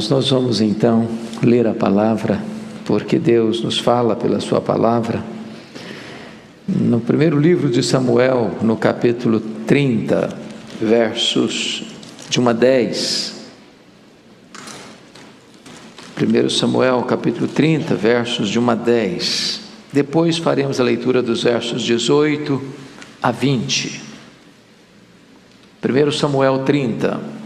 Nós vamos então ler a palavra, porque Deus nos fala pela sua palavra. No primeiro livro de Samuel, no capítulo 30, versos de 1 a 10. 1 Samuel, capítulo 30, versos de 1 a 10. Depois faremos a leitura dos versos 18 a 20. 1 Samuel 30.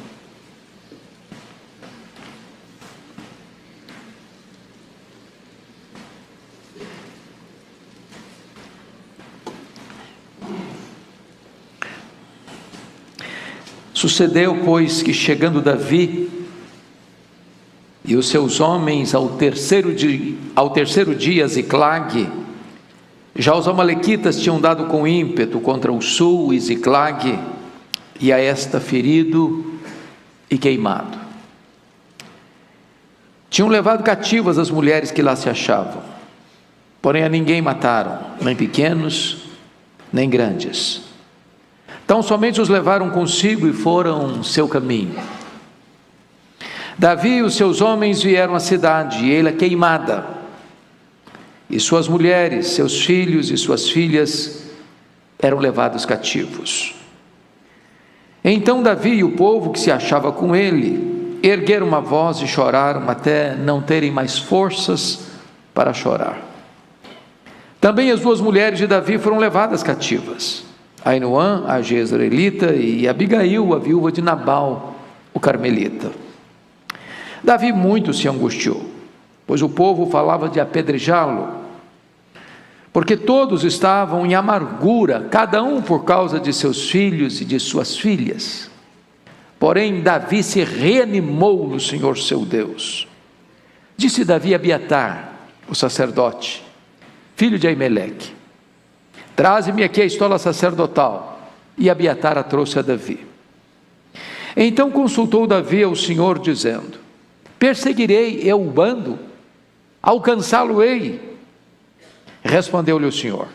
Sucedeu, pois, que chegando Davi e os seus homens ao terceiro dia a Ziclague, já os amalequitas tinham dado com ímpeto contra o sul e Ziclague, e a esta ferido e queimado. Tinham levado cativas as mulheres que lá se achavam, porém a ninguém mataram, nem pequenos, nem grandes. Então somente os levaram consigo e foram seu caminho. Davi e os seus homens vieram à cidade, e ela queimada, e suas mulheres, seus filhos e suas filhas eram levados cativos. Então Davi e o povo que se achava com ele ergueram uma voz e choraram até não terem mais forças para chorar. Também as duas mulheres de Davi foram levadas cativas, Ainoã, a jezreelita, e Abigail, a viúva de Nabal, o carmelita. Davi muito se angustiou, pois o povo falava de apedrejá-lo, porque todos estavam em amargura, cada um por causa de seus filhos e de suas filhas. Porém Davi se reanimou no Senhor seu Deus. Disse Davi a Abiatar, o sacerdote, filho de Aimeleque: traze-me aqui a estola sacerdotal. E Abiatar a trouxe a Davi. Então consultou Davi ao Senhor, dizendo: perseguirei eu o bando? Alcançá-lo-ei? Respondeu-lhe o Senhor: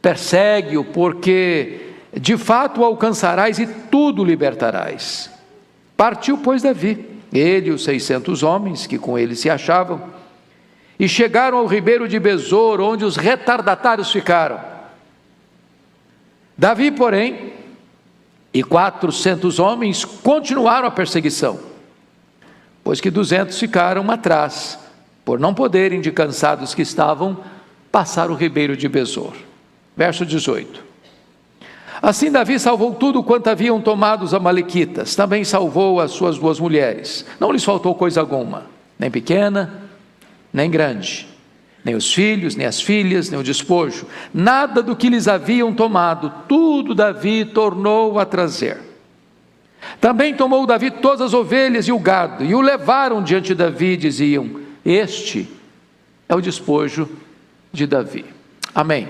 persegue-o, porque de fato o alcançarás e tudo libertarás. Partiu, pois, Davi, ele e os 600 homens que com ele se achavam, e chegaram ao ribeiro de Besor, onde os retardatários ficaram. Davi, porém, e 400 homens continuaram a perseguição, pois que 200 ficaram atrás, por não poderem, de cansados que estavam, passar o ribeiro de Besor. Verso 18. Assim Davi salvou tudo quanto haviam tomado os amalequitas, também salvou as suas duas mulheres, não lhes faltou coisa alguma, nem pequena, nem grande, nem os filhos, nem as filhas, nem o despojo, nada do que lhes haviam tomado, tudo Davi tornou a trazer. Também tomou Davi todas as ovelhas e o gado, e o levaram diante de Davi, e diziam: este é o despojo de Davi. Amém.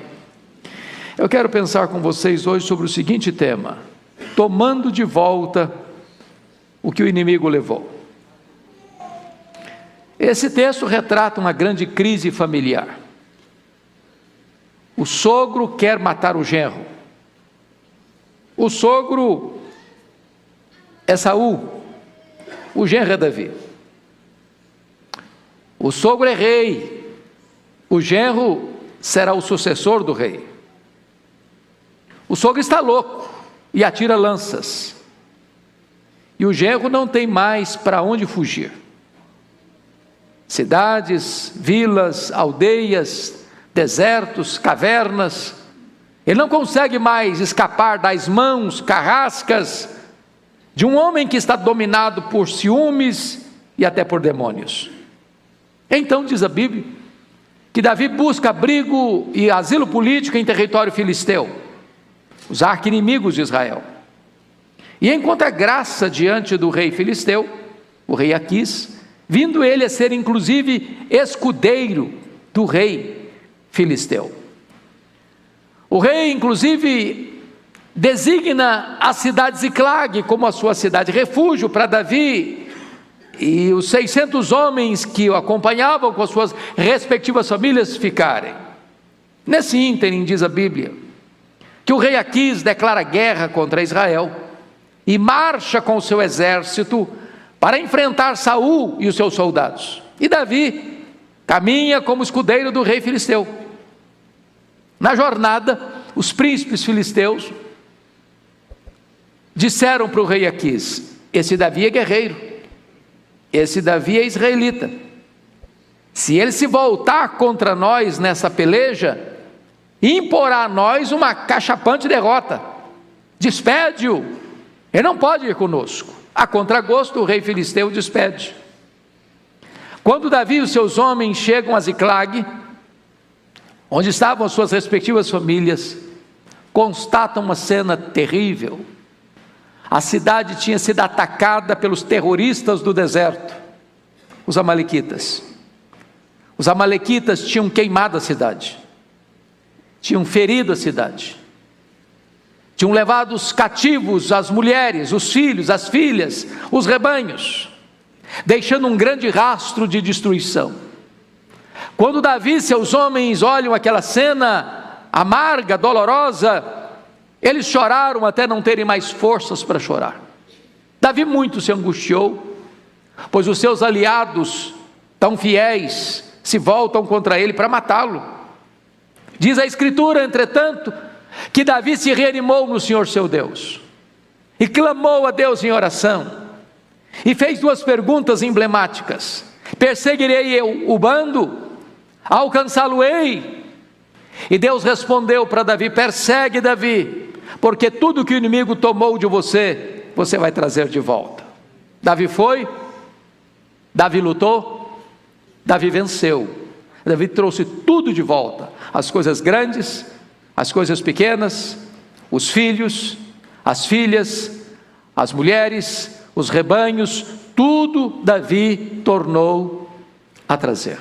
Eu quero pensar com vocês hoje sobre o seguinte tema: tomando de volta o que o inimigo levou. Esse texto retrata uma grande crise familiar. O sogro quer matar o genro. O sogro é Saul, o genro é Davi. O sogro é rei, o genro será o sucessor do rei. O sogro está louco e atira lanças, e o genro não tem mais para onde fugir. Cidades, vilas, aldeias, desertos, cavernas, ele não consegue mais escapar das mãos carrascas de um homem que está dominado por ciúmes e até por demônios. Então diz a Bíblia que Davi busca abrigo e asilo político em território filisteu, os arqui-inimigos de Israel, e encontra graça diante do rei filisteu, o rei Aquis, vindo ele a ser inclusive escudeiro do rei filisteu. O rei inclusive designa a cidade de Ziclague como a sua cidade refúgio para Davi e os 600 homens que o acompanhavam com as suas respectivas famílias ficarem. Nesse ínterim, diz a Bíblia, que o rei Aquis declara guerra contra Israel e marcha com o seu exército para enfrentar Saul e os seus soldados. E Davi caminha como escudeiro do rei filisteu. Na jornada, os príncipes filisteus disseram para o rei Aquis: esse Davi é guerreiro, esse Davi é israelita. Se ele se voltar contra nós nessa peleja, imporá a nós uma cachapante derrota. Despede-o, ele não pode ir conosco. A contragosto, o rei filisteu despede. Quando Davi e os seus homens chegam a Ziclag, onde estavam as suas respectivas famílias, constatam uma cena terrível. A cidade tinha sido atacada pelos terroristas do deserto, os amalequitas. Os amalequitas tinham queimado a cidade, tinham ferido a cidade, tinham levado os cativos, as mulheres, os filhos, as filhas, os rebanhos, deixando um grande rastro de destruição. Quando Davi e seus homens olham aquela cena amarga, dolorosa, eles choraram até não terem mais forças para chorar. Davi muito se angustiou, pois os seus aliados, tão fiéis, se voltam contra ele para matá-lo. Diz a Escritura, entretanto, que Davi se reanimou no Senhor seu Deus, e clamou a Deus em oração, e fez duas perguntas emblemáticas: perseguirei eu o bando? Alcançá-lo-ei? E Deus respondeu para Davi: persegue, Davi, porque tudo que o inimigo tomou de você, você vai trazer de volta. Davi foi, Davi lutou, Davi venceu. Davi trouxe tudo de volta: as coisas grandes, as coisas pequenas, os filhos, as filhas, as mulheres, os rebanhos, tudo Davi tornou a trazer.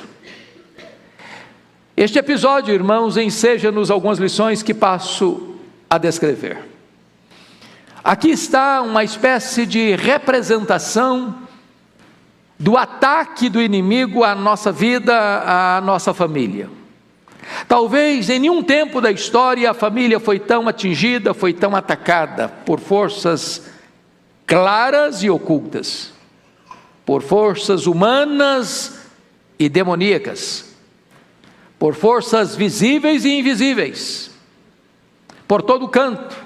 Este episódio, irmãos, enseja-nos algumas lições que passo a descrever. Aqui está uma espécie de representação do ataque do inimigo à nossa vida, à nossa família. Talvez em nenhum tempo da história a família foi tão atingida, foi tão atacada por forças claras e ocultas, por forças humanas e demoníacas, por forças visíveis e invisíveis, por todo canto.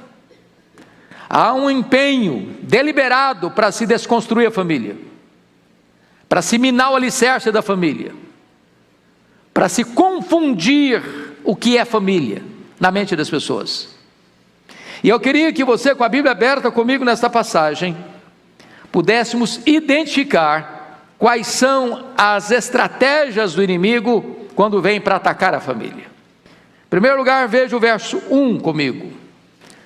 Há um empenho deliberado para se desconstruir a família, para se minar o alicerce da família, para se confundir o que é família na mente das pessoas. E eu queria que você, com a Bíblia aberta comigo nesta passagem, pudéssemos identificar quais são as estratégias do inimigo quando vem para atacar a família. Em primeiro lugar, veja o verso 1 comigo.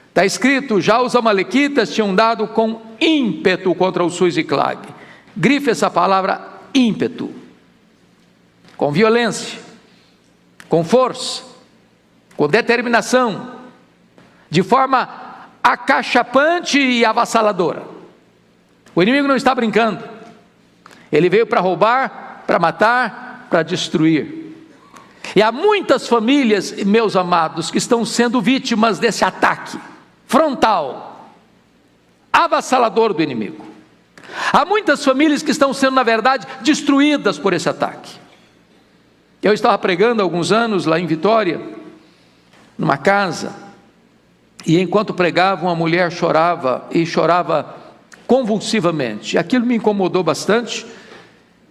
Está escrito: já os amalequitas tinham dado com ímpeto contra o Ziclag. Grife essa palavra ímpeto. Com violência, com força, com determinação, de forma acachapante e avassaladora. O inimigo não está brincando. Ele veio para roubar, para matar, para destruir. E há muitas famílias, meus amados, que estão sendo vítimas desse ataque frontal, avassalador do inimigo. Há muitas famílias que estão sendo, na verdade, destruídas por esse ataque. Eu estava pregando há alguns anos lá em Vitória, numa casa, e enquanto pregava, uma mulher chorava, e chorava convulsivamente. Aquilo me incomodou bastante,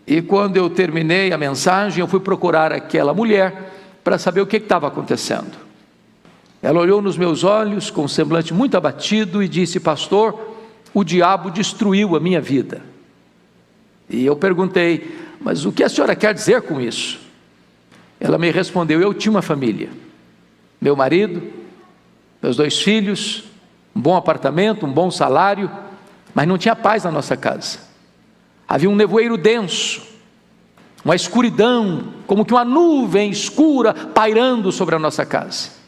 e quando eu terminei a mensagem, eu fui procurar aquela mulher para saber o que estava acontecendo. Ela olhou nos meus olhos com um semblante muito abatido e disse: pastor, o diabo destruiu a minha vida. E eu perguntei: mas o que a senhora quer dizer com isso? Ela me respondeu: eu tinha uma família, meu marido, meus 2 filhos, um bom apartamento, um bom salário, mas não tinha paz na nossa casa. Havia um nevoeiro denso, uma escuridão, como que uma nuvem escura pairando sobre a nossa casa.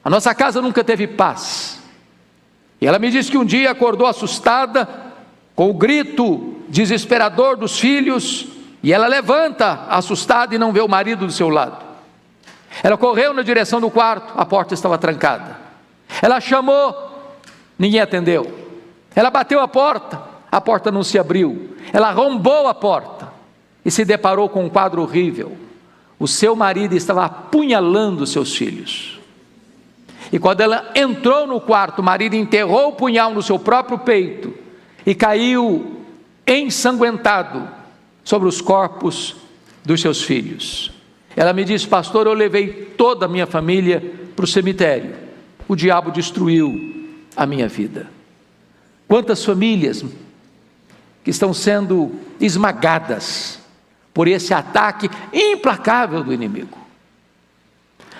A nossa casa nunca teve paz. E ela me disse que um dia acordou assustada, com o grito desesperador dos filhos, e ela levanta assustada e não vê o marido do seu lado. Ela correu na direção do quarto, a porta estava trancada. Ela chamou, ninguém atendeu. Ela bateu a porta, a porta não se abriu. Ela arrombou a porta e se deparou com um quadro horrível. O seu marido estava apunhalando seus filhos. E quando ela entrou no quarto, o marido enterrou o punhal no seu próprio peito e caiu ensanguentado sobre os corpos dos seus filhos. Ela me disse: pastor, eu levei toda a minha família para o cemitério. O diabo destruiu a minha vida. Quantas famílias que estão sendo esmagadas por esse ataque implacável do inimigo.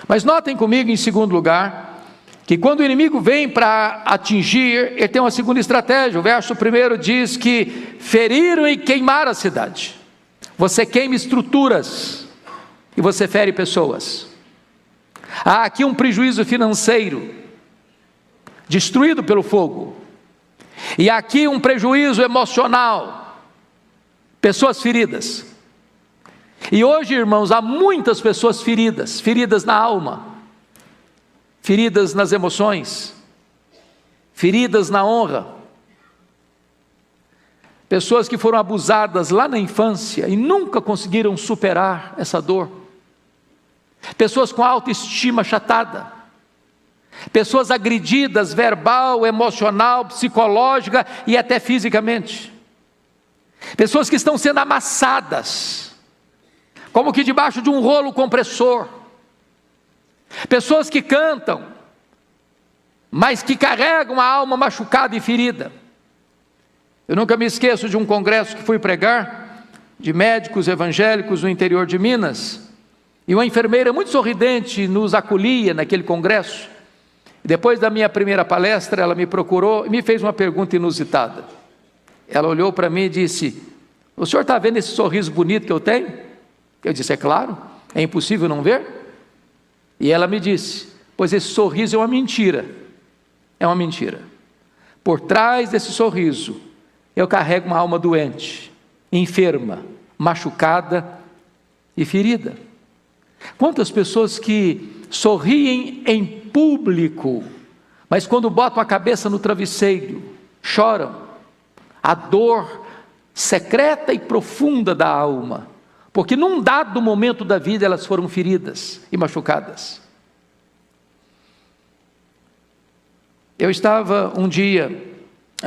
Mas notem comigo, em segundo lugar, que quando o inimigo vem para atingir, ele tem uma segunda estratégia. O verso 1 diz que feriram e queimaram a cidade. Você queima estruturas e você fere pessoas. Há aqui um prejuízo financeiro, destruído pelo fogo. E aqui um prejuízo emocional, pessoas feridas. E hoje, irmãos, há muitas pessoas feridas, feridas na alma, feridas nas emoções, feridas na honra. Pessoas que foram abusadas lá na infância e nunca conseguiram superar essa dor. Pessoas com autoestima achatada. Pessoas agredidas verbal, emocional, psicológica e até fisicamente. Pessoas que estão sendo amassadas, como que debaixo de um rolo compressor. Pessoas que cantam, mas que carregam a alma machucada e ferida. Eu nunca me esqueço de um congresso que fui pregar, de médicos evangélicos no interior de Minas, e uma enfermeira muito sorridente nos acolhia naquele congresso. Depois da minha primeira palestra, ela me procurou e me fez uma pergunta inusitada. Ela olhou para mim e disse: o senhor está vendo esse sorriso bonito que eu tenho? Eu disse: é claro, é impossível não ver. E ela me disse: pois esse sorriso é uma mentira. É uma mentira. Por trás desse sorriso, eu carrego uma alma doente, enferma, machucada e ferida. Quantas pessoas que sorriem em público, mas quando botam a cabeça no travesseiro, choram. A dor secreta e profunda da alma, porque num dado momento da vida elas foram feridas e machucadas. Eu estava um dia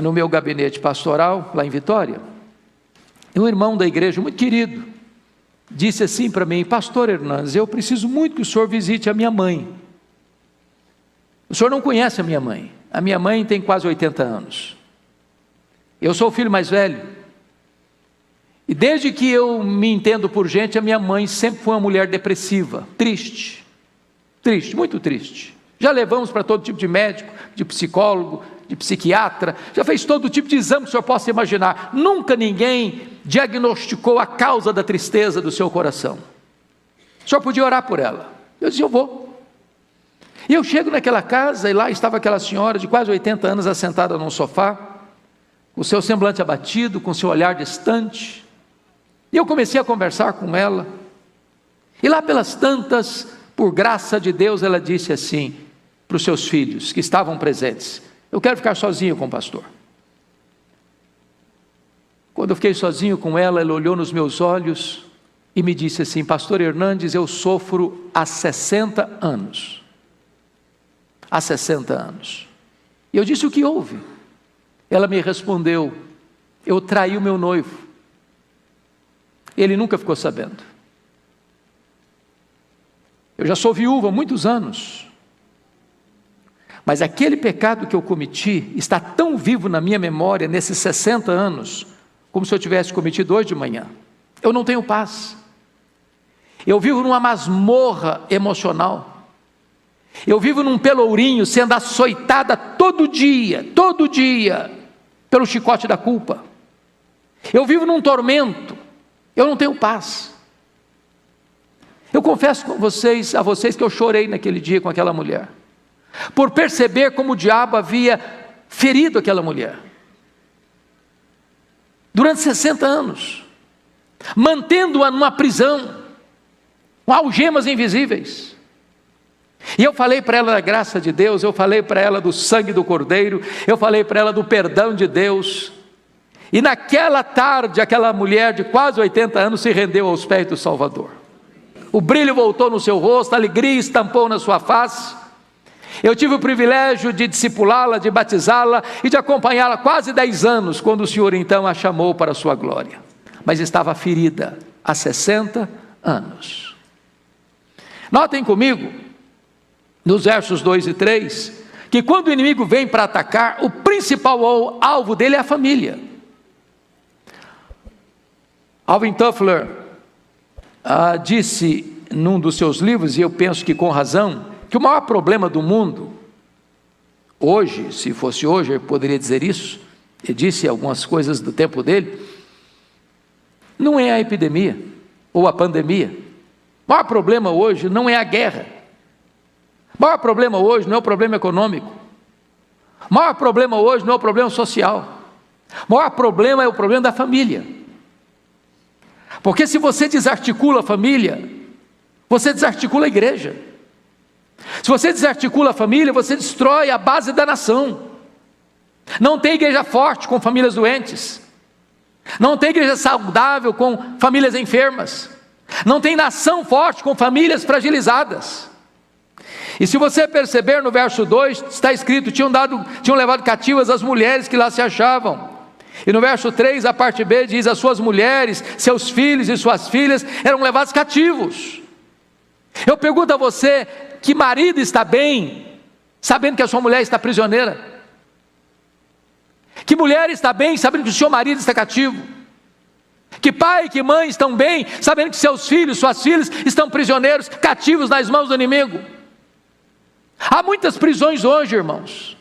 no meu gabinete pastoral, lá em Vitória, e um irmão da igreja muito querido disse assim para mim: pastor Hernandes, eu preciso muito que o senhor visite a minha mãe. O senhor não conhece a minha mãe tem quase 80 anos, eu sou o filho mais velho, e desde que eu me entendo por gente, a minha mãe sempre foi uma mulher depressiva, triste, muito triste. Já levamos para todo tipo de médico, de psicólogo, de psiquiatra, já fez todo tipo de exame que o senhor possa imaginar. Nunca ninguém diagnosticou a causa da tristeza do seu coração. O senhor podia orar por ela? Eu disse: eu vou. E eu chego naquela casa e lá estava aquela senhora de quase 80 anos assentada num sofá, com o seu semblante abatido, com o seu olhar distante. E eu comecei a conversar com ela. E lá pelas tantas, por graça de Deus, ela disse assim para os seus filhos que estavam presentes: eu quero ficar sozinho com o pastor. Quando eu fiquei sozinho com ela, ela olhou nos meus olhos e me disse assim: pastor Hernandes, eu sofro há 60 anos. Há 60 anos. E eu disse: o que houve? Ela me respondeu: eu traí o meu noivo. Ele nunca ficou sabendo. Eu já sou viúva há muitos anos, mas aquele pecado que eu cometi está tão vivo na minha memória nesses 60 anos, como se eu tivesse cometido hoje de manhã. Eu não tenho paz. Eu vivo numa masmorra emocional. Eu vivo num pelourinho sendo açoitada todo dia, pelo chicote da culpa. Eu vivo num tormento. Eu não tenho paz. Eu confesso a vocês que eu chorei naquele dia com aquela mulher, por perceber como o diabo havia ferido aquela mulher durante 60 anos, mantendo-a numa prisão, com algemas invisíveis. E eu falei para ela da graça de Deus, eu falei para ela do sangue do Cordeiro, eu falei para ela do perdão de Deus, E naquela tarde, aquela mulher de quase 80 anos se rendeu aos pés do Salvador. O brilho voltou no seu rosto, a alegria estampou na sua face. Eu tive o privilégio de discipulá-la, de batizá-la e de acompanhá-la quase 10 anos, quando o Senhor então a chamou para a sua glória. Mas estava ferida há 60 anos. Notem comigo, nos versos 2 e 3, que quando o inimigo vem para atacar, o principal alvo dele é a família. Alvin Toffler disse num dos seus livros, e eu penso que com razão, que o maior problema do mundo, hoje, se fosse hoje, eu poderia dizer isso, ele disse algumas coisas do tempo dele, não é a epidemia, ou a pandemia. O maior problema hoje não é a guerra. O maior problema hoje não é o problema econômico. O maior problema hoje não é o problema social. O maior problema é o problema da família. Porque se você desarticula a família, você desarticula a igreja. Se você desarticula a família, você destrói a base da nação. Não tem igreja forte com famílias doentes. Não tem igreja saudável com famílias enfermas. Não tem nação forte com famílias fragilizadas. E se você perceber no verso 2, está escrito, tinham levado cativas as mulheres que lá se achavam. E no verso 3, a parte B diz, as suas mulheres, seus filhos e suas filhas eram levados cativos. Eu pergunto a você, que marido está bem, sabendo que a sua mulher está prisioneira? Que mulher está bem, sabendo que o seu marido está cativo? Que pai e que mãe estão bem, sabendo que seus filhos, suas filhas estão prisioneiros, cativos nas mãos do inimigo? Há muitas prisões hoje, irmãos,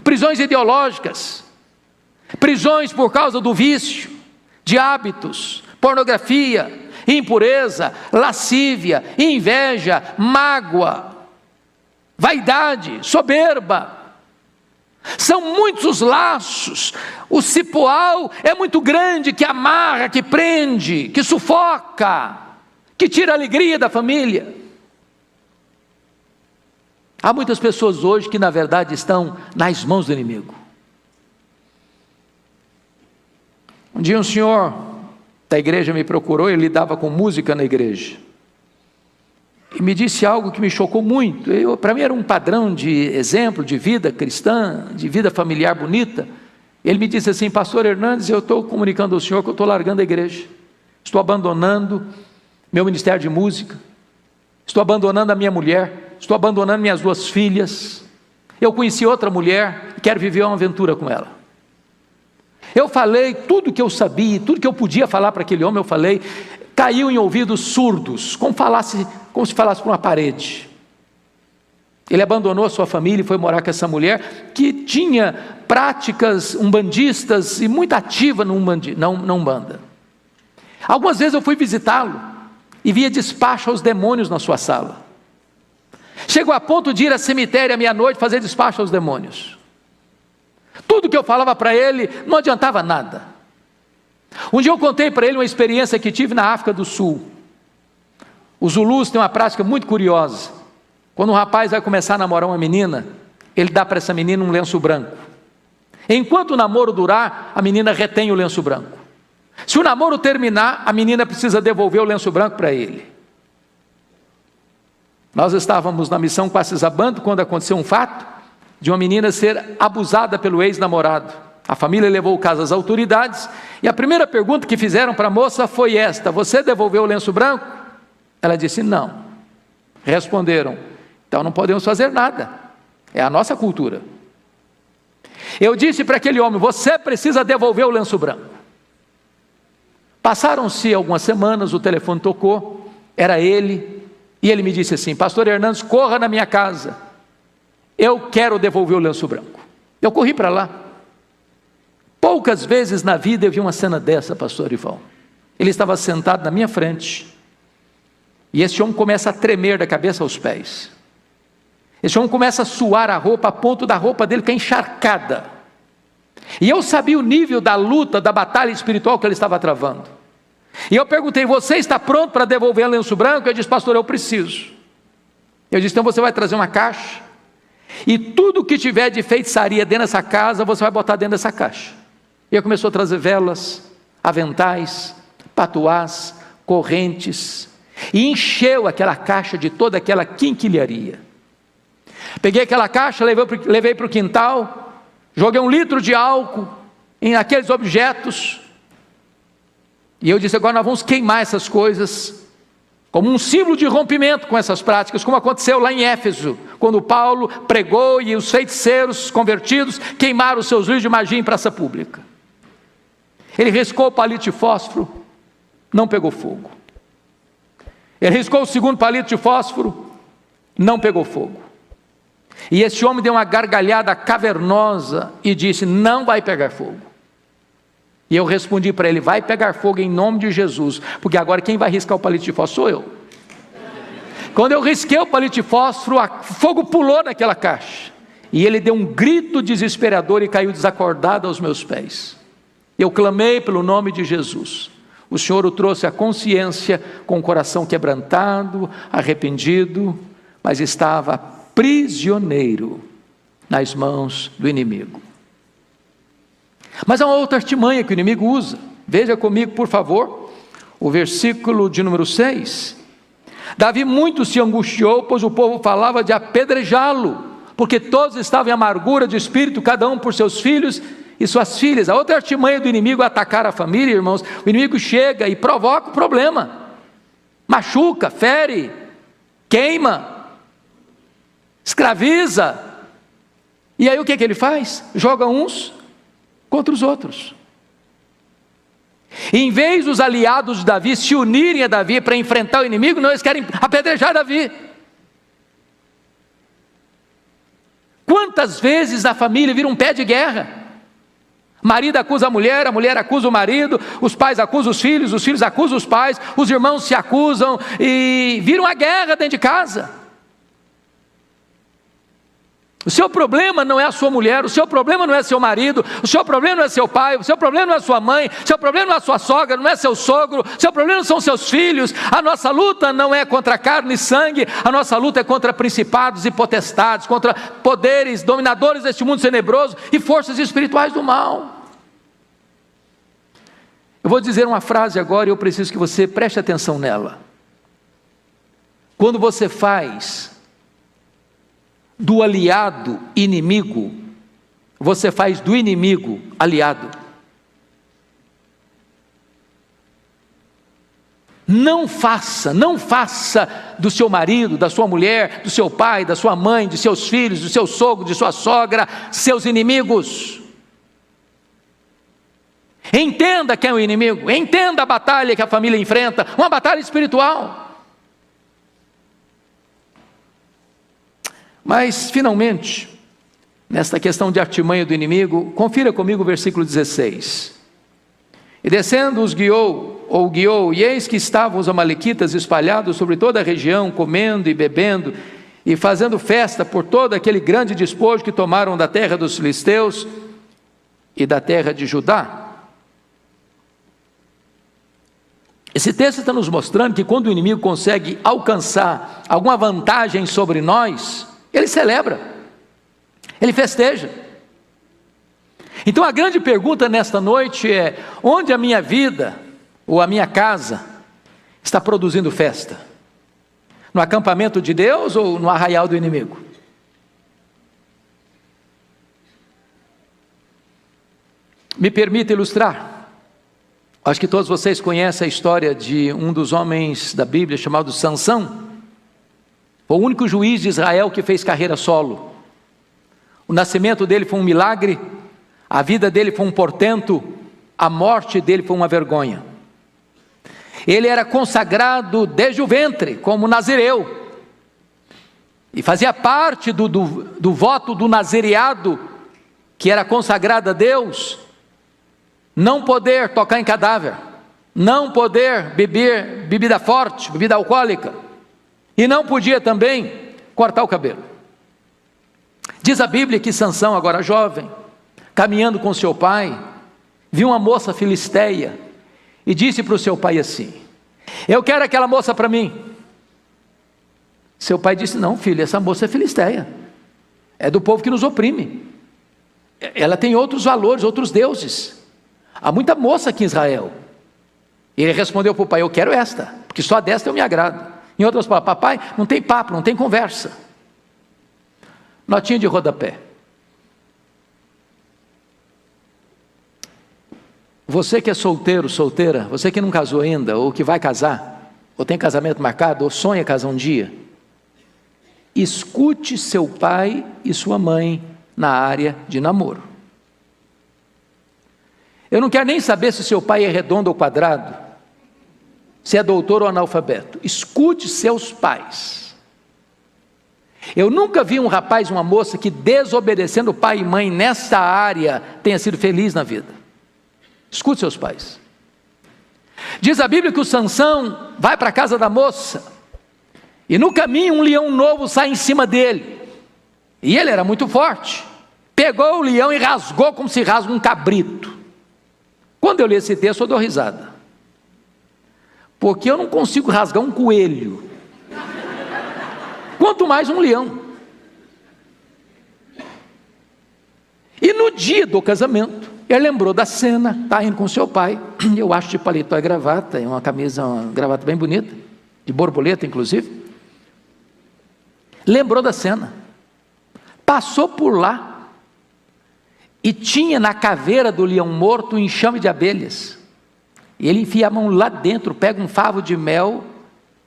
prisões ideológicas, prisões por causa do vício, de hábitos, pornografia, impureza, lascívia, inveja, mágoa, vaidade, soberba. São muitos os laços, o cipoal é muito grande, que amarra, que prende, que sufoca, que tira a alegria da família. Há muitas pessoas hoje que na verdade estão nas mãos do inimigo. Um dia um senhor da igreja me procurou, ele lidava com música na igreja, e me disse algo que me chocou muito. Para mim era um padrão de exemplo de vida cristã, de vida familiar bonita. Ele me disse assim: pastor Hernandes, eu estou comunicando ao senhor que eu estou largando a igreja, estou abandonando meu ministério de música, estou abandonando a minha mulher, estou abandonando minhas 2 filhas, eu conheci outra mulher e quero viver uma aventura com ela. Eu falei tudo que eu sabia, tudo que eu podia falar para aquele homem, eu falei, caiu em ouvidos surdos, como se falasse para uma parede. Ele abandonou a sua família e foi morar com essa mulher, que tinha práticas umbandistas e muito ativa na Umbanda. Algumas vezes eu fui visitá-lo, e via despacho aos demônios na sua sala. Chegou a ponto de ir a cemitério à meia-noite fazer despacho aos demônios. Tudo que eu falava para ele não adiantava nada. Um dia eu contei para ele uma experiência que tive na África do Sul. Os Zulus têm uma prática muito curiosa. Quando um rapaz vai começar a namorar uma menina, ele dá para essa menina um lenço branco. Enquanto o namoro durar, a menina retém o lenço branco. Se o namoro terminar, a menina precisa devolver o lenço branco para ele. Nós estávamos na missão Quacisabando quando aconteceu um fato de uma menina ser abusada pelo ex-namorado. A família levou o caso às autoridades e a primeira pergunta que fizeram para a moça foi esta: você devolveu o lenço branco? Ela disse não. Responderam: então não podemos fazer nada, é a nossa cultura. Eu disse para aquele homem: você precisa devolver o lenço branco. Passaram-se algumas semanas, o telefone tocou, era ele, e ele me disse assim: pastor Hernandes, corra na minha casa, eu quero devolver o lenço branco. Eu corri para lá. Poucas vezes na vida eu vi uma cena dessa, pastor Ivan. Ele estava sentado na minha frente, e esse homem começa a tremer da cabeça aos pés. Esse homem começa a suar a roupa, a ponto da roupa dele ficar encharcada. E eu sabia o nível da luta, da batalha espiritual que ele estava travando. E eu perguntei: você está pronto para devolver o lenço branco? Ele disse: pastor, eu preciso. Eu disse: então você vai trazer uma caixa, e tudo que tiver de feitiçaria dentro dessa casa, você vai botar dentro dessa caixa. E ele começou a trazer velas, aventais, patuás, correntes, e encheu aquela caixa de toda aquela quinquilharia. Peguei aquela caixa, levei para o quintal, joguei 1 litro de álcool em aqueles objetos, e eu disse: agora nós vamos queimar essas coisas, como um símbolo de rompimento com essas práticas, como aconteceu lá em Éfeso, quando Paulo pregou e os feiticeiros convertidos queimaram os seus livros de magia em praça pública. Ele riscou o palito de fósforo, não pegou fogo. Ele riscou o segundo palito de fósforo, não pegou fogo. E esse homem deu uma gargalhada cavernosa e disse: não vai pegar fogo. E eu respondi para ele: vai pegar fogo em nome de Jesus, porque agora quem vai riscar o palito de fósforo sou eu. Quando eu risquei o palito de fósforo, o fogo pulou naquela caixa, e ele deu um grito desesperador e caiu desacordado aos meus pés. Eu clamei pelo nome de Jesus. O Senhor o trouxe à consciência com o coração quebrantado, arrependido, mas estava prisioneiro nas mãos do inimigo. Mas há uma outra artimanha que o inimigo usa. Veja comigo, por favor, o versículo de número 6. Davi muito se angustiou, pois o povo falava de apedrejá-lo, porque todos estavam em amargura de espírito, cada um por seus filhos e suas filhas. A outra artimanha do inimigo é atacar a família, irmãos. O inimigo chega e provoca o problema, machuca, fere, queima, escraviza. E aí o que ele faz? Joga uns contra os outros. E em vez dos aliados de Davi se unirem a Davi para enfrentar o inimigo, não, eles querem apedrejar Davi. Quantas vezes a família vira um pé de guerra? Marido acusa a mulher acusa o marido, os pais acusam os filhos acusam os pais, os irmãos se acusam e viram a guerra dentro de casa. O seu problema não é a sua mulher, o seu problema não é seu marido, o seu problema não é seu pai, o seu problema não é sua mãe, o seu problema não é sua sogra, não é seu sogro, o seu problema não são seus filhos. A nossa luta não é contra carne e sangue, a nossa luta é contra principados e potestades, contra poderes, dominadores deste mundo tenebroso e forças espirituais do mal. Eu vou dizer uma frase agora e eu preciso que você preste atenção nela. Quando você faz do aliado inimigo, você faz do inimigo aliado. Não faça do seu marido, da sua mulher, do seu pai, da sua mãe, de seus filhos, do seu sogro, de sua sogra, seus inimigos. Entenda quem é o inimigo, entenda a batalha que a família enfrenta, uma batalha espiritual. Mas, finalmente, nesta questão de artimanha do inimigo, confira comigo o versículo 16. E descendo os guiou, e eis que estavam os amalequitas espalhados sobre toda a região, comendo e bebendo, e fazendo festa por todo aquele grande despojo que tomaram da terra dos filisteus e da terra de Judá. Esse texto está nos mostrando que quando o inimigo consegue alcançar alguma vantagem sobre nós, ele celebra, ele festeja. Então a grande pergunta nesta noite é: onde a minha vida ou a minha casa está produzindo festa? No acampamento de Deus ou no arraial do inimigo? Me permita ilustrar. Acho que todos vocês conhecem a história de um dos homens da Bíblia chamado Sansão. Foi o único juiz de Israel que fez carreira solo. O nascimento dele foi um milagre, a vida dele foi um portento, a morte dele foi uma vergonha. Ele era consagrado desde o ventre, como nazireu, e fazia parte do voto do nazireado, que era consagrado a Deus, não poder tocar em cadáver, não poder beber bebida forte, bebida alcoólica, e não podia também cortar o cabelo. Diz a Bíblia que Sansão, agora jovem, caminhando com seu pai, viu uma moça filisteia e disse para o seu pai assim: eu quero aquela moça para mim. Seu pai disse: não, filho, essa moça é filisteia, é do povo que nos oprime, ela tem outros valores, outros deuses, Há muita moça aqui em Israel. Ele respondeu para o pai: eu quero esta, porque só desta eu me agrado. Em outras palavras: papai, não tem papo, não tem conversa. Notinha de rodapé. Você que é solteiro, solteira, você que não casou ainda, ou que vai casar, ou tem casamento marcado, ou sonha casar um dia, escute seu pai e sua mãe na área de namoro. Eu não quero nem saber se seu pai é redondo ou quadrado, se é doutor ou analfabeto. Escute seus pais. Eu nunca vi um rapaz, uma moça que desobedecendo pai e mãe nessa área tenha sido feliz na vida. Escute seus pais. Diz a Bíblia que o Sansão vai para a casa da moça, e no caminho um leão novo sai em cima dele, e ele era muito forte, pegou o leão e rasgou como se rasga um cabrito. Quando eu li esse texto eu dou risada, porque eu não consigo rasgar um coelho, quanto mais um leão. E no dia do casamento, ele lembrou da cena, está indo com seu pai, eu acho de paletó e gravata, uma camisa, uma gravata bem bonita, de borboleta inclusive. Lembrou da cena, passou por lá, e tinha na caveira do leão morto um enxame de abelhas, e ele enfia a mão lá dentro, pega um favo de mel,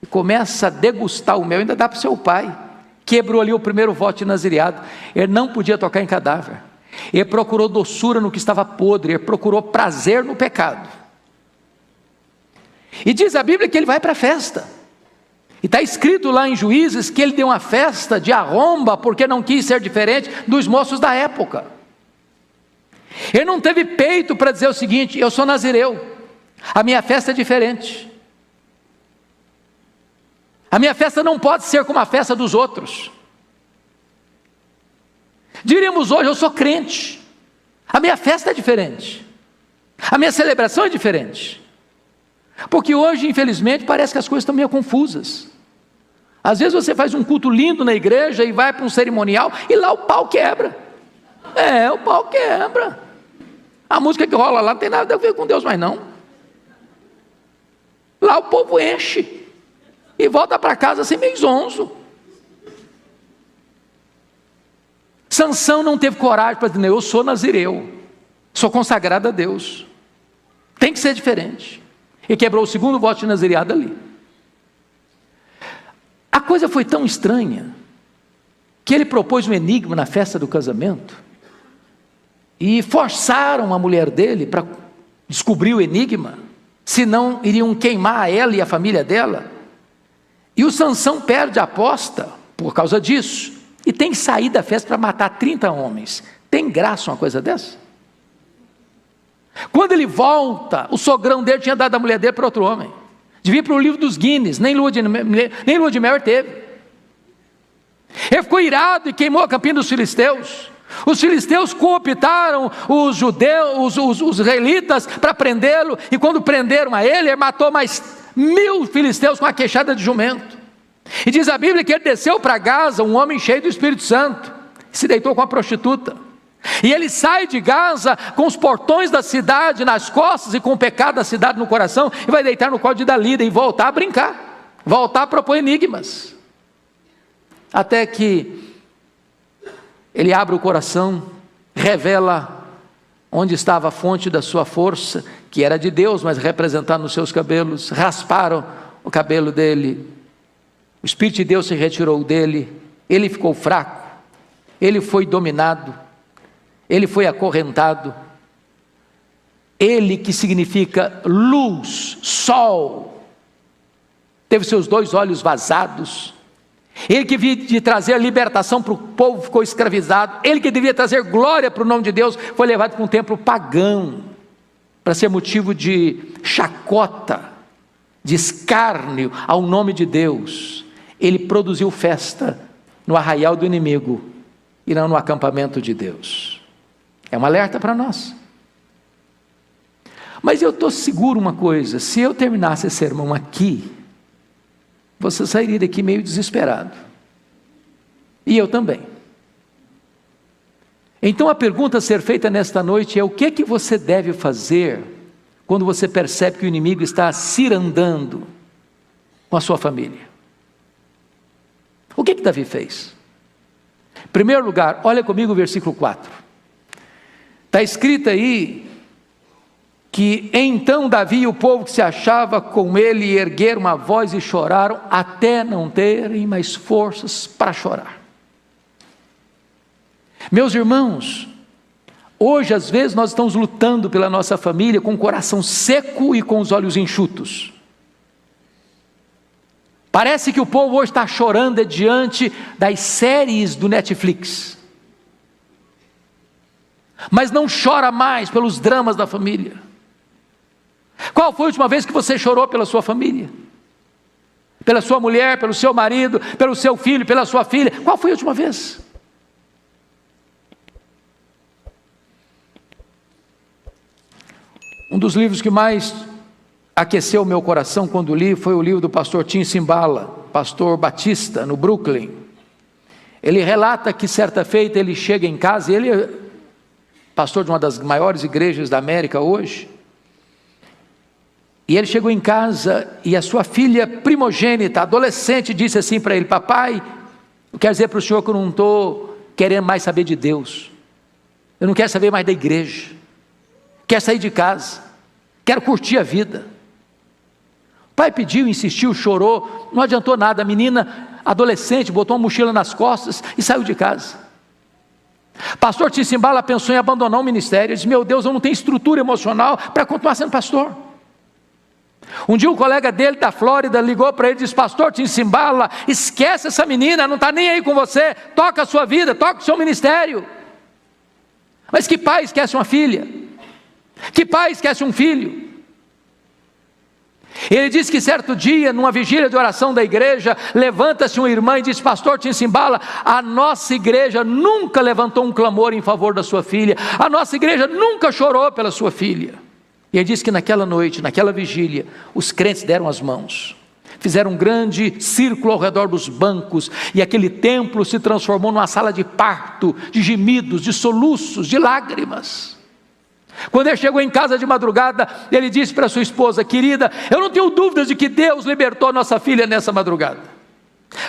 e começa a degustar o mel, ainda dá para o seu pai. Quebrou ali o primeiro voto de nazireado. Ele não podia tocar em cadáver, ele procurou doçura no que estava podre, ele procurou prazer no pecado. E diz a Bíblia que ele vai para a festa, e está escrito lá em Juízes que ele deu uma festa de arromba, porque não quis ser diferente dos moços da época. Ele não teve peito para dizer o seguinte: eu sou nazireu, a minha festa é diferente, a minha festa não pode ser como a festa dos outros. Diríamos hoje: eu sou crente, a minha festa é diferente, a minha celebração é diferente. Porque hoje, infelizmente, parece que as coisas estão meio confusas. Às vezes você faz um culto lindo na igreja e vai para um cerimonial e lá o pau quebra. O pau quebra. A música que rola lá não tem nada a ver com Deus mais não. Lá o povo enche e volta para casa assim meio zonzo. Sansão não teve coragem para dizer: eu sou nazireu, sou consagrado a Deus, tem que ser diferente. E quebrou o segundo voto de nazireado ali. A coisa foi tão estranha que ele propôs um enigma na festa do casamento, e forçaram a mulher dele para descobrir o enigma, senão iriam queimar ela e a família dela. E o Sansão perde a aposta por causa disso, e tem que sair da festa para matar 30 homens. Tem graça uma coisa dessa? Quando ele volta, o sogrão dele tinha dado a mulher dele para outro homem. Devia ir para o livro dos Guinness, nem lua de mel teve. Ele ficou irado e queimou a campina dos filisteus. Os filisteus cooptaram os judeus, os israelitas, para prendê-lo, e quando prenderam a ele matou mais 1000 filisteus com a queixada de jumento. E diz a Bíblia que ele desceu para Gaza, um homem cheio do Espírito Santo, e se deitou com a prostituta. E ele sai de Gaza com os portões da cidade nas costas e com o pecado da cidade no coração, e vai deitar no colo de Dalila e voltar a brincar, voltar a propor enigmas, até que ele abre o coração, revela onde estava a fonte da sua força, que era de Deus, mas representada nos seus cabelos. Rasparam o cabelo dele, o Espírito de Deus se retirou dele, ele ficou fraco, ele foi dominado, ele foi acorrentado. Ele, que significa luz, sol, teve seus 2 olhos vazados. Ele que devia de trazer libertação para o povo ficou escravizado. Ele que devia trazer glória para o nome de Deus foi levado para um templo pagão, para ser motivo de chacota, de escárnio ao nome de Deus. Ele produziu festa no arraial do inimigo e não no acampamento de Deus. É um alerta para nós. Mas eu estou seguro uma coisa: se eu terminasse esse sermão aqui, você sairia daqui meio desesperado, e eu também. Então a pergunta a ser feita nesta noite é: o que é que você deve fazer quando você percebe que o inimigo está cirandando com a sua família? O que Davi fez? Em primeiro lugar, olha comigo o versículo 4. Está escrito aí que então Davi e o povo que se achava com ele ergueram uma voz e choraram até não terem mais forças para chorar. Meus irmãos, hoje às vezes nós estamos lutando pela nossa família com o coração seco e com os olhos enxutos. Parece que o povo hoje está chorando diante das séries do Netflix, mas não chora mais pelos dramas da família. Qual foi a última vez que você chorou pela sua família? Pela sua mulher, pelo seu marido, pelo seu filho, pela sua filha? Qual foi a última vez? Um dos livros que mais aqueceu o meu coração quando li foi o livro do pastor Tim Cymbala, pastor batista no Brooklyn. Ele relata que certa feita ele chega em casa, e ele é pastor de uma das maiores igrejas da América hoje, e ele chegou em casa e a sua filha primogênita, adolescente, disse assim para ele: papai, eu quero dizer para o senhor que eu não estou querendo mais saber de Deus, eu não quero saber mais da igreja, quero sair de casa, quero curtir a vida. O pai pediu, insistiu, chorou, não adiantou nada. A menina adolescente botou uma mochila nas costas e saiu de casa. Pastor Tim Cymbala pensou em abandonar o ministério. Ele disse: meu Deus, eu não tenho estrutura emocional para continuar sendo pastor. Um dia um colega dele da Flórida ligou para ele e disse: pastor Tim Cymbala, esquece essa menina, não está nem aí com você, toca a sua vida, toca o seu ministério. Mas que pai esquece uma filha? Que pai esquece um filho? Ele disse que certo dia, numa vigília de oração da igreja, levanta-se uma irmã e diz: pastor Tim Cymbala, a nossa igreja nunca levantou um clamor em favor da sua filha, a nossa igreja nunca chorou pela sua filha. E ele disse que naquela noite, naquela vigília, os crentes deram as mãos, fizeram um grande círculo ao redor dos bancos, e aquele templo se transformou numa sala de parto, de gemidos, de soluços, de lágrimas. Quando ele chegou em casa de madrugada, ele disse para sua esposa: querida, eu não tenho dúvidas de que Deus libertou nossa filha nessa madrugada.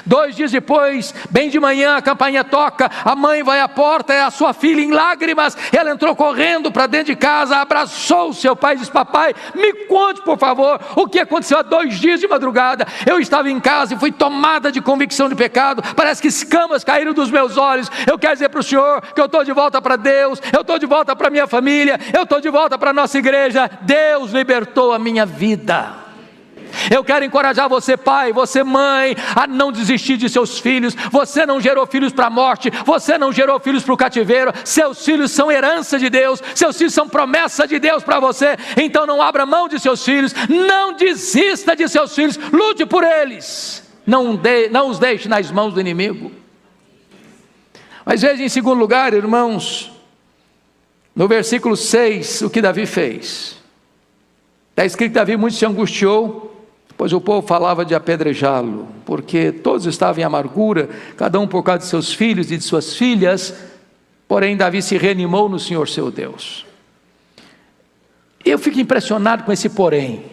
2 dias depois, bem de manhã, a campainha toca, a mãe vai à porta, é a sua filha em lágrimas. Ela entrou correndo para dentro de casa, abraçou o seu pai e disse: papai, me conte por favor, o que aconteceu há 2 dias de madrugada. Eu estava em casa e fui tomada de convicção de pecado, parece que escamas caíram dos meus olhos. Eu quero dizer para o senhor que eu estou de volta para Deus, eu estou de volta para minha família, eu estou de volta para a nossa igreja. Deus libertou a minha vida. Eu quero encorajar você, pai, você, mãe, a não desistir de seus filhos. Você não gerou filhos para a morte, você não gerou filhos para o cativeiro. Seus filhos são herança de Deus, seus filhos são promessa de Deus para você. Então não abra mão de seus filhos, não desista de seus filhos, lute por eles, não os deixe nas mãos do inimigo. Mas veja, em segundo lugar, irmãos, no versículo 6, o que Davi fez. Está escrito que Davi muito se angustiou, pois o povo falava de apedrejá-lo, porque todos estavam em amargura, cada um por causa de seus filhos e de suas filhas. Porém Davi se reanimou no Senhor seu Deus. Eu fico impressionado com esse porém,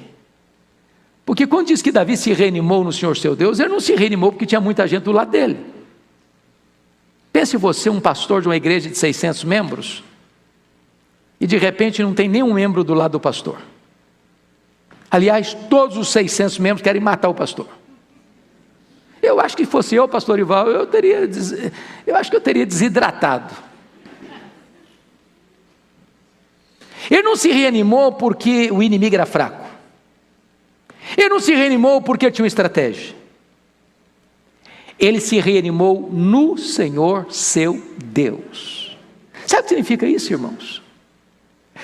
porque quando diz que Davi se reanimou no Senhor seu Deus, ele não se reanimou porque tinha muita gente do lado dele. Pense você, um pastor de uma igreja de 600 membros, e de repente não tem nenhum membro do lado do pastor. Aliás, todos os 600 membros querem matar o pastor. Eu acho que fosse eu, pastor Ival, eu acho que eu teria desidratado. Ele não se reanimou porque o inimigo era fraco. Ele não se reanimou porque tinha uma estratégia. Ele se reanimou no Senhor seu Deus. Sabe o que significa isso, irmãos?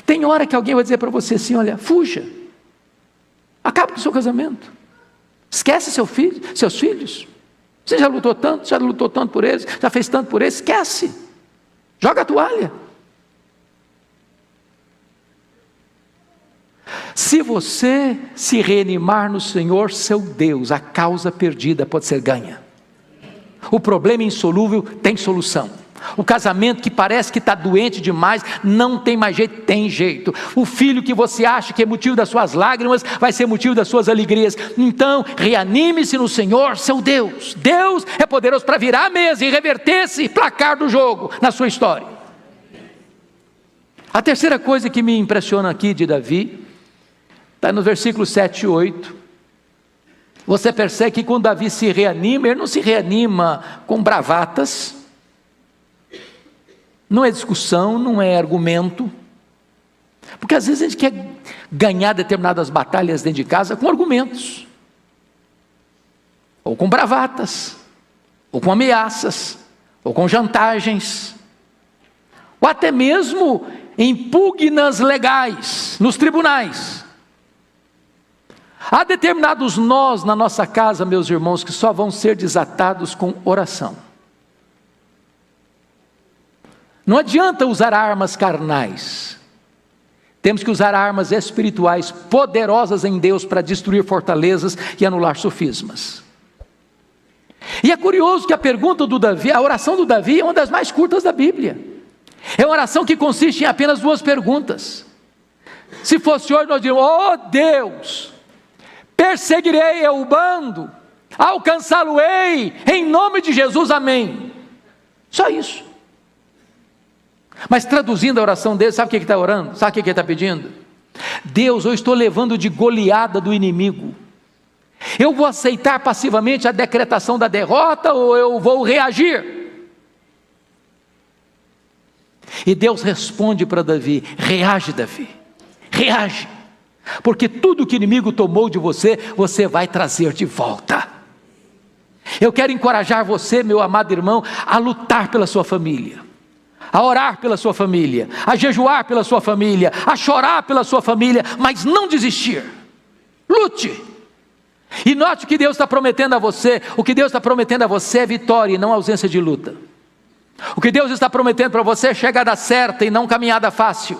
Tem hora que alguém vai dizer para você assim: olha, fuja. Acaba com o seu casamento, esquece seus filhos, você já lutou tanto por eles, já fez tanto por eles, esquece, joga a toalha. Se você se reanimar no Senhor seu Deus, a causa perdida pode ser ganha. O problema insolúvel tem solução. O casamento que parece que está doente demais, não tem mais jeito, tem jeito. O filho que você acha que é motivo das suas lágrimas, vai ser motivo das suas alegrias. Então, reanime-se no Senhor, seu Deus. Deus é poderoso para virar a mesa e reverter esse placar do jogo na sua história. A terceira coisa que me impressiona aqui de Davi, está nos versículos 7 e 8. Você percebe que quando Davi se reanima, ele não se reanima com bravatas, não é discussão, não é argumento, porque às vezes a gente quer ganhar determinadas batalhas dentro de casa com argumentos, ou com bravatas, ou com ameaças, ou com chantagens, ou até mesmo em pugnas legais, nos tribunais. Há determinados nós na nossa casa, meus irmãos, que só vão ser desatados com oração. Não adianta usar armas carnais, temos que usar armas espirituais poderosas em Deus para destruir fortalezas e anular sofismas. E é curioso que a pergunta do Davi, a oração do Davi é uma das mais curtas da Bíblia. É uma oração que consiste em apenas 2 perguntas. Se fosse hoje nós diríamos: oh Deus, perseguirei eu o bando, alcançá-lo-ei, em nome de Jesus, amém. Só isso. Mas traduzindo a oração dele, sabe o que ele está orando? Sabe o que ele está pedindo? Deus, eu estou levando de goleada do inimigo. Eu vou aceitar passivamente a decretação da derrota ou eu vou reagir? E Deus responde para Davi: reage, Davi, reage, porque tudo que o inimigo tomou de você, você vai trazer de volta. Eu quero encorajar você, meu amado irmão, a lutar pela sua família, a orar pela sua família, a jejuar pela sua família, a chorar pela sua família, mas não desistir. Lute. E note o que Deus está prometendo a você. O que Deus está prometendo a você é vitória e não ausência de luta. O que Deus está prometendo para você é chegada certa e não caminhada fácil.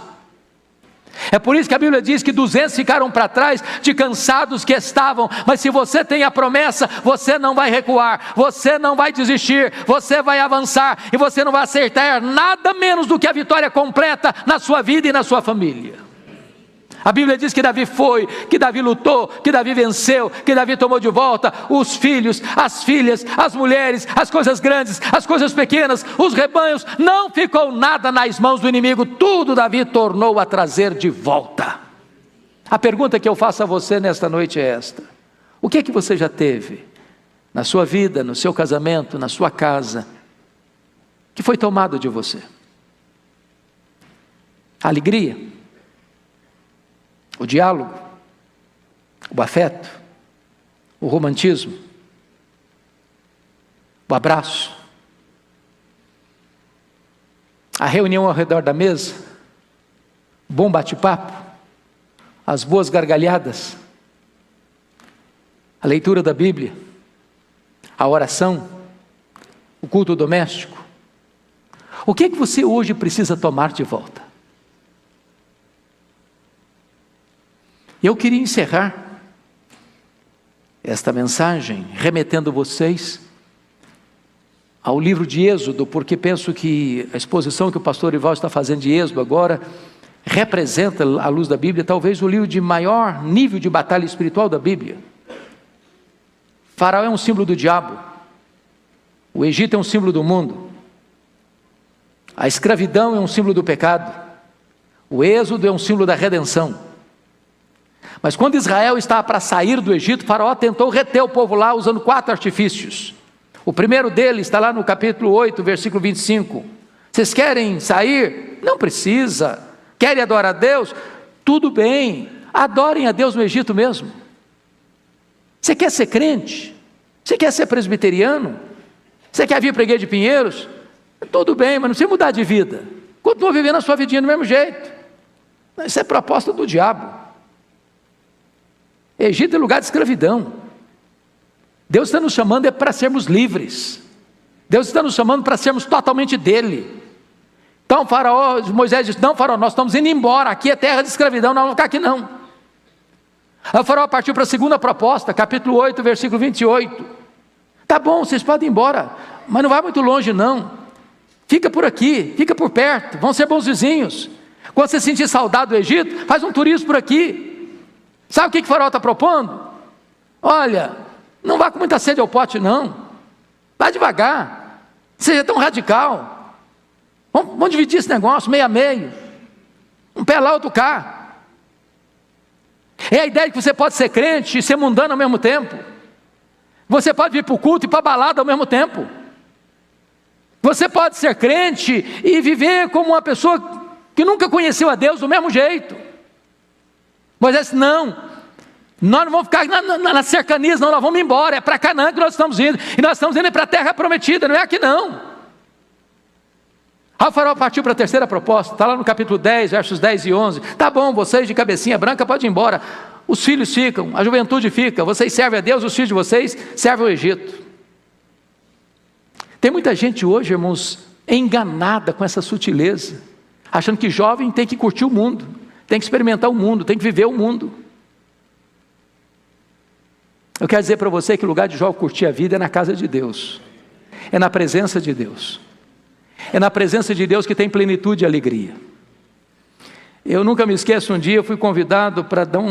É por isso que a Bíblia diz que 200 ficaram para trás de cansados que estavam. Mas se você tem a promessa, você não vai recuar, você não vai desistir, você vai avançar e você não vai aceitar nada menos do que a vitória completa na sua vida e na sua família. A Bíblia diz que Davi foi, que Davi lutou, que Davi venceu, que Davi tomou de volta os filhos, as filhas, as mulheres, as coisas grandes, as coisas pequenas, os rebanhos. Não ficou nada nas mãos do inimigo, tudo Davi tornou a trazer de volta. A pergunta que eu faço a você nesta noite é esta: o que é que você já teve na sua vida, no seu casamento, na sua casa, que foi tomado de você? A alegria? O diálogo, o afeto, o romantismo, o abraço, a reunião ao redor da mesa, bom bate-papo, as boas gargalhadas, a leitura da Bíblia, a oração, o culto doméstico. O que é que você hoje precisa tomar de volta? Eu queria encerrar esta mensagem remetendo vocês ao livro de Êxodo, porque penso que a exposição que o pastor Ival está fazendo de Êxodo agora representa, à luz da Bíblia, talvez o livro de maior nível de batalha espiritual da Bíblia. Faraó é um símbolo do diabo, o Egito é um símbolo do mundo, a escravidão é um símbolo do pecado, o Êxodo é um símbolo da redenção. Mas quando Israel estava para sair do Egito, Faraó tentou reter o povo lá usando 4 artifícios. O primeiro deles está lá no capítulo 8, versículo 25. Vocês querem sair? Não precisa. Querem adorar a Deus? Tudo bem, adorem a Deus no Egito mesmo. Você quer ser crente? Você quer ser presbiteriano? Você quer vir para a Igreja de Pinheiros? Tudo bem, mas não precisa mudar de vida. Continua vivendo a sua vidinha do mesmo jeito. Isso é proposta do diabo. Egito é lugar de escravidão. Deus está nos chamando para sermos livres. Deus está nos chamando para sermos totalmente dele. Então Moisés disse: não, Faraó, nós estamos indo embora, aqui é terra de escravidão, nós não vamos ficar aqui não. Aí o Faraó partiu para a segunda proposta, capítulo 8, versículo 28. Tá bom, vocês podem ir embora, mas não vai muito longe não. Fica por aqui, fica por perto, vão ser bons vizinhos. Quando você sentir saudade do Egito, faz um turismo por aqui. Sabe o que o Faraó está propondo? Olha, não vá com muita sede ao pote não, vá devagar, seja tão radical. Vamos dividir esse negócio meio a meio, um pé lá, outro cá. É a ideia de que você pode ser crente e ser mundano ao mesmo tempo. Você pode vir para o culto e para a balada ao mesmo tempo. Você pode ser crente e viver como uma pessoa que nunca conheceu a Deus do mesmo jeito. Moisés disse, não, nós não vamos ficar nas cercanias, não, nós vamos embora, é para Canaã que nós estamos indo, e nós estamos indo para a terra prometida, não é aqui não. Aí o Faraó partiu para a terceira proposta, está lá no capítulo 10, versos 10 e 11, tá bom, vocês de cabecinha branca podem ir embora, os filhos ficam, a juventude fica, vocês servem a Deus, os filhos de vocês servem ao Egito. Tem muita gente hoje, irmãos, enganada com essa sutileza, achando que jovem tem que curtir o mundo, tem que experimentar o mundo, tem que viver o mundo. Eu quero dizer para você que o lugar de jovem curtir a vida é na casa de Deus, é na presença de Deus, é na presença de Deus que tem plenitude e alegria. Eu nunca me esqueço, um dia eu fui convidado para dar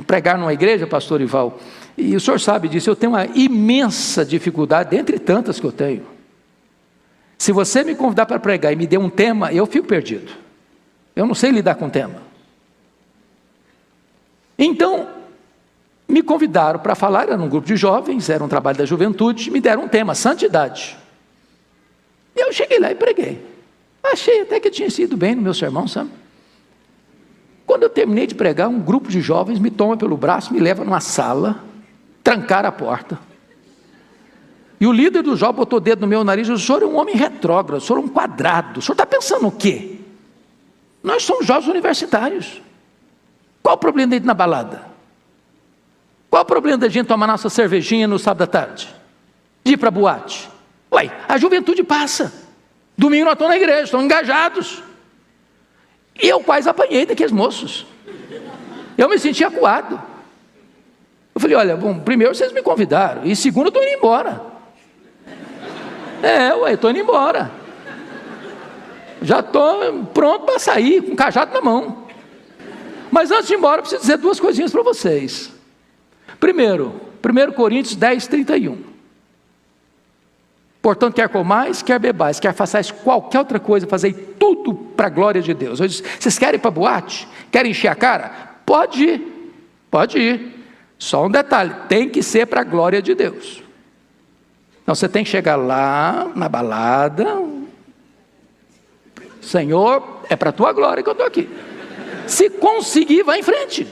pregar numa igreja, pastor Ival, e o senhor sabe disso, eu tenho uma imensa dificuldade, dentre tantas que eu tenho. Se você me convidar para pregar e me der um tema, eu fico perdido. Eu não sei lidar com tema. Então, me convidaram para falar, era num grupo de jovens, era um trabalho da juventude, me deram um tema, santidade. E eu cheguei lá e preguei. Achei até que tinha sido bem no meu sermão, sabe? Quando eu terminei de pregar, um grupo de jovens me toma pelo braço, me leva numa sala, trancaram a porta. E o líder do jovem botou o dedo no meu nariz e disse, o senhor é um homem retrógrado, o senhor é um quadrado, o senhor está pensando o quê? Nós somos jovens universitários. Qual o problema de ir na balada? Qual o problema da gente tomar nossa cervejinha no sábado à tarde? De ir para a boate? Ué, a juventude passa. Domingo nós estamos na igreja, estamos engajados. E eu quase apanhei daqueles moços. Eu me senti acuado. Eu falei, olha, bom, primeiro vocês me convidaram, e segundo eu estou indo embora. Estou indo embora. Já estou pronto para sair, com o cajado na mão. Mas antes de ir embora, eu preciso dizer duas coisinhas para vocês. Primeiro, 1 Coríntios 10, 31. Portanto, quer comais, quer bebais, quer façais qualquer outra coisa, fazei tudo para a glória de Deus. Eu disse, vocês querem ir para a boate? Querem encher a cara? Pode ir. Só um detalhe, tem que ser para a glória de Deus. Então você tem que chegar lá, na balada, Senhor, é para a tua glória que eu estou aqui. Se conseguir, vai em frente.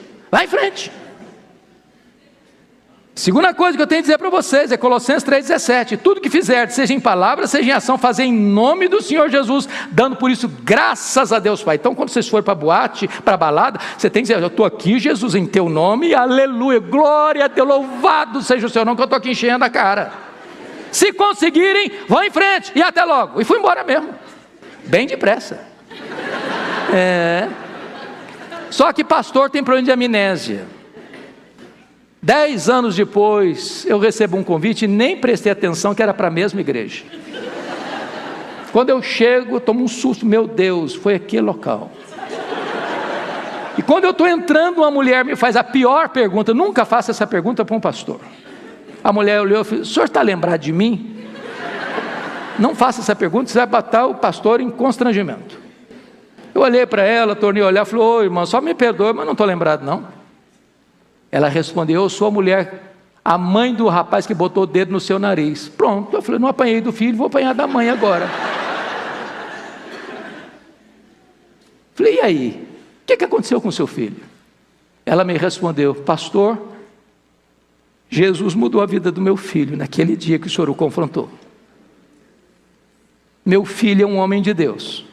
Segunda coisa que eu tenho a dizer para vocês é Colossenses 3,17. Tudo que fizerdes, seja em palavra, seja em ação, fazer em nome do Senhor Jesus, dando por isso graças a Deus Pai. Então quando vocês forem para a boate, para a balada, você tem que dizer, eu estou aqui Jesus em teu nome, aleluia, glória a Deus, louvado seja o seu nome, que eu estou aqui enchendo a cara. Se conseguirem, vão em frente, e até logo. E fui embora mesmo, bem depressa. Só que pastor tem problema de amnésia. 10 anos depois, eu recebo um convite e nem prestei atenção que era para a mesma igreja. Quando eu chego, eu tomo um susto, meu Deus, foi aquele local. E quando eu estou entrando, uma mulher me faz a pior pergunta, nunca faça essa pergunta para um pastor. A mulher olhou e falou, o senhor está lembrado de mim? Não faça essa pergunta, você vai botar o pastor em constrangimento. Eu olhei para ela, tornei a olhar, falei, ô irmã, só me perdoe, mas não estou lembrado não. Ela respondeu, eu sou a mulher, a mãe do rapaz que botou o dedo no seu nariz. Pronto, eu falei, não apanhei do filho, vou apanhar da mãe agora. Falei, e aí? O que aconteceu com o seu filho? Ela me respondeu, pastor, Jesus mudou a vida do meu filho naquele dia que o senhor o confrontou. Meu filho é um homem de Deus.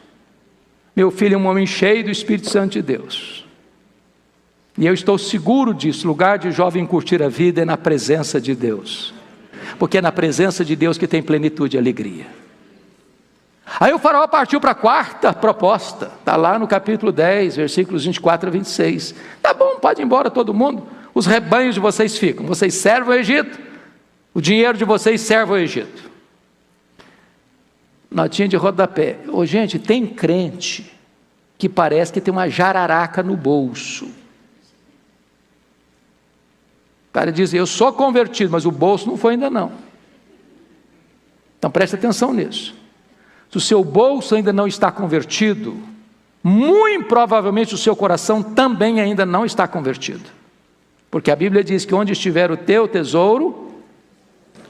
Meu filho é um homem cheio do Espírito Santo de Deus. E eu estou seguro disso, lugar de jovem curtir a vida é na presença de Deus. Porque é na presença de Deus que tem plenitude e alegria. Aí o faraó partiu para a quarta proposta. Está lá no capítulo 10, versículos 24 a 26. Tá bom, pode ir embora todo mundo. Os rebanhos de vocês ficam. Vocês servem o Egito. O dinheiro de vocês serve o Egito. Notinha de rodapé. Ô, gente, tem crente que parece que tem uma jararaca no bolso. O cara diz, eu sou convertido, mas o bolso não foi ainda não. Então preste atenção nisso. Se o seu bolso ainda não está convertido, muito provavelmente o seu coração também ainda não está convertido. Porque a Bíblia diz que onde estiver o teu tesouro,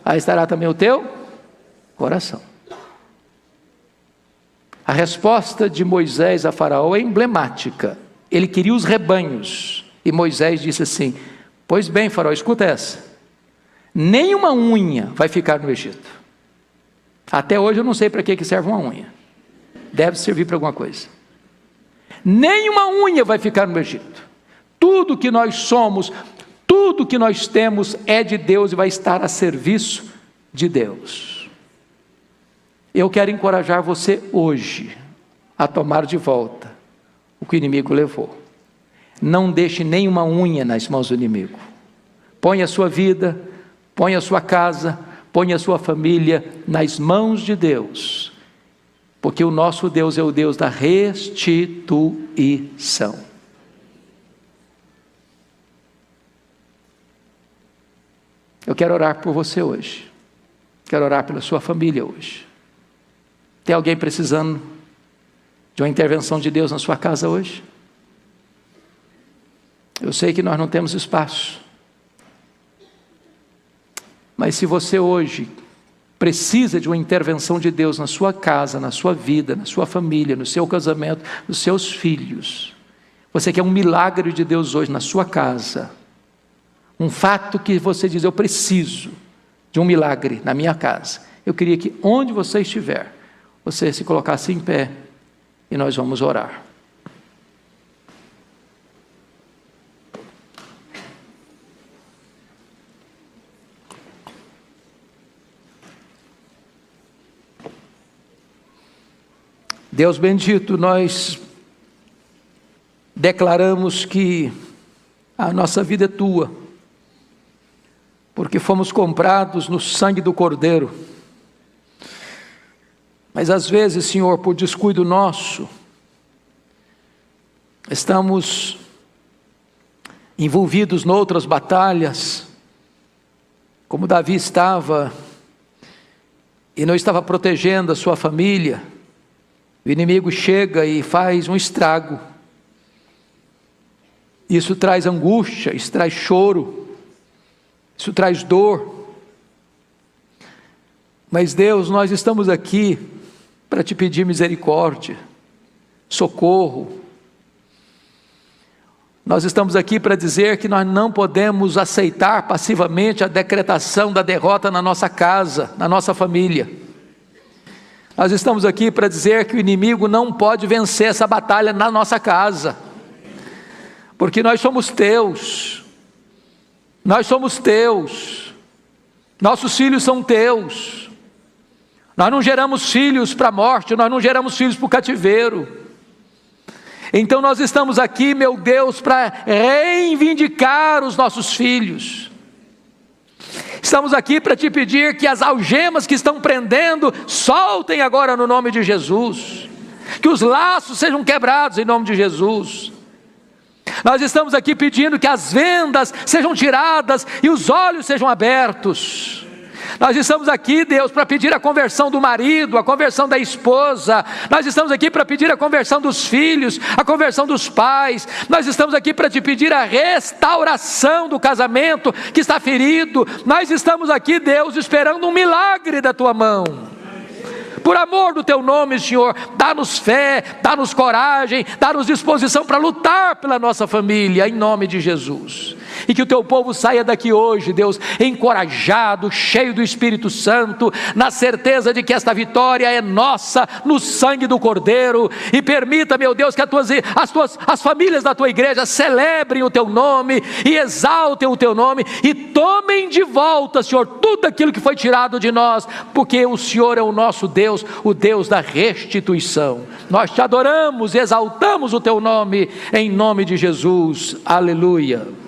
aí estará também o teu coração. A resposta de Moisés a Faraó é emblemática. Ele queria os rebanhos. E Moisés disse assim, pois bem, Faraó, escuta essa. Nem uma unha vai ficar no Egito. Até hoje eu não sei para que serve uma unha. Deve servir para alguma coisa. Nem uma unha vai ficar no Egito. Tudo que nós somos, tudo que nós temos é de Deus e vai estar a serviço de Deus. Eu quero encorajar você hoje a tomar de volta o que o inimigo levou. Não deixe nenhuma unha nas mãos do inimigo. Põe a sua vida, põe a sua casa, põe a sua família nas mãos de Deus. Porque o nosso Deus é o Deus da restituição. Eu quero orar por você hoje. Quero orar pela sua família hoje. Tem alguém precisando de uma intervenção de Deus na sua casa hoje? Eu sei que nós não temos espaço. Mas se você hoje precisa de uma intervenção de Deus na sua casa, na sua vida, na sua família, no seu casamento, nos seus filhos, você quer um milagre de Deus hoje na sua casa, um fato que você diz, eu preciso de um milagre na minha casa, eu queria que onde você estiver, você se colocasse em pé e nós vamos orar. Deus bendito, nós declaramos que a nossa vida é tua, porque fomos comprados no sangue do Cordeiro. Mas às vezes, Senhor, por descuido nosso, estamos envolvidos em outras batalhas, como Davi estava, e não estava protegendo a sua família. O inimigo chega e faz um estrago. Isso traz angústia, isso traz choro, isso traz dor. Mas Deus, nós estamos aqui para te pedir misericórdia, socorro. Nós estamos aqui para dizer que nós não podemos aceitar passivamente a decretação da derrota na nossa casa, na nossa família. Nós estamos aqui para dizer que o inimigo não pode vencer essa batalha na nossa casa, porque nós somos teus, nossos filhos são teus. Nós não geramos filhos para a morte, nós não geramos filhos para o cativeiro. Então nós estamos aqui, meu Deus, para reivindicar os nossos filhos. Estamos aqui para te pedir que as algemas que estão prendendo, soltem agora no nome de Jesus. Que os laços sejam quebrados em nome de Jesus. Nós estamos aqui pedindo que as vendas sejam tiradas e os olhos sejam abertos. Nós estamos aqui, Deus, para pedir a conversão do marido, a conversão da esposa. Nós estamos aqui para pedir a conversão dos filhos, a conversão dos pais. Nós estamos aqui para te pedir a restauração do casamento que está ferido. Nós estamos aqui, Deus, esperando um milagre da tua mão. Por amor do teu nome, Senhor, dá-nos fé, dá-nos coragem, dá-nos disposição para lutar pela nossa família, em nome de Jesus. E que o teu povo saia daqui hoje, Deus, encorajado, cheio do Espírito Santo, na certeza de que esta vitória é nossa, no sangue do Cordeiro. E permita, meu Deus, que as famílias da tua igreja celebrem o teu nome e exaltem o teu nome e tomem de volta, Senhor, tudo aquilo que foi tirado de nós, porque o Senhor é o nosso Deus, o Deus da restituição. Nós te adoramos e exaltamos o teu nome, em nome de Jesus. Aleluia.